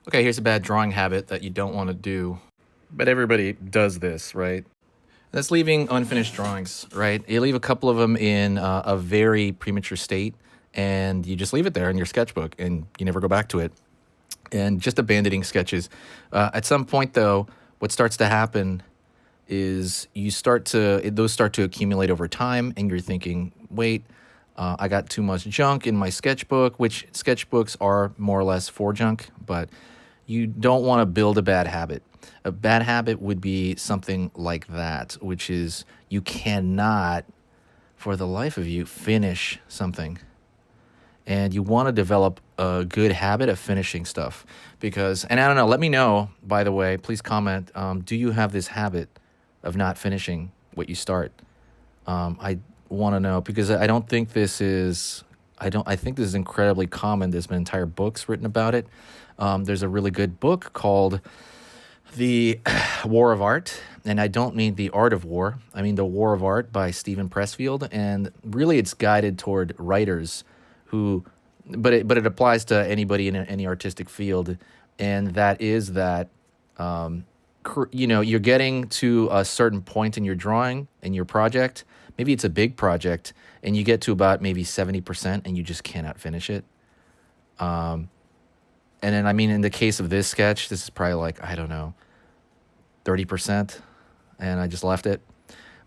Okay, here's a bad drawing habit that you don't want to do, but everybody does this, right? That's leaving unfinished drawings, right? You leave a couple of them in a very premature state, and you just leave it there in your sketchbook, and you never go back to it. And just abandoning sketches. At some point, though, what starts to happen is those start to accumulate over time, and you're thinking, wait, I got too much junk in my sketchbook, which sketchbooks are more or less for junk, but you don't want to build a bad habit. A bad habit would be something like that, which is you cannot, for the life of you, finish something. And you want to develop a good habit of finishing stuff because, and I don't know, let me know, by the way, please comment. Do you have this habit of not finishing what you start? I want to know because I don't think this is, I think this is incredibly common. There's been entire books written about it. There's a really good book called The War of Art, and I don't mean The Art of War. I mean The War of Art by Stephen Pressfield, and really it's guided toward writers who, but it applies to anybody in any artistic field, and that is that you're getting to a certain point in your drawing in your project. Maybe it's a big project, and you get to about maybe 70%, and you just cannot finish it. And then, I mean, in the case of this sketch, this is probably like, I don't know, 30%, and I just left it.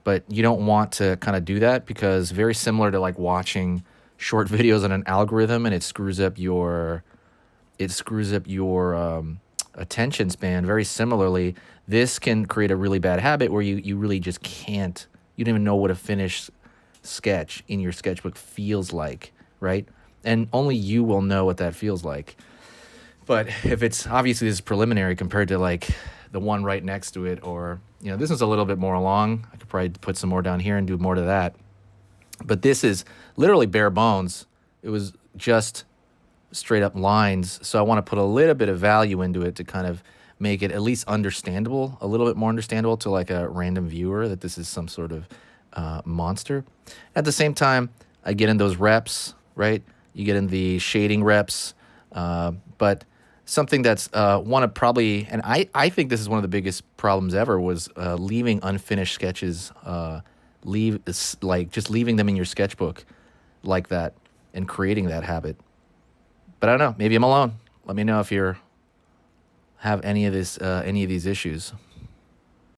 But you don't want to kind of do that because very similar to like watching short videos on an algorithm and it screws up your attention span. Very similarly, this can create a really bad habit where you really just can't, you don't even know what a finished sketch in your sketchbook feels like, right? And only you will know what that feels like. But if it's obviously this is preliminary compared to like the one right next to it, or this is a little bit more along. I could probably put some more down here and do more to that. But this is literally bare bones. It was just straight up lines. So I want to put a little bit of value into it to kind of make it at least understandable, a little bit more understandable to like a random viewer that this is some sort of monster. At the same time, I get in those reps, right? You get in the shading reps, but something that's one of probably, and I think this is one of the biggest problems ever was leaving unfinished sketches, just leaving them in your sketchbook like that and creating that habit. But I don't know, maybe I'm alone. Let me know if you have any of these issues.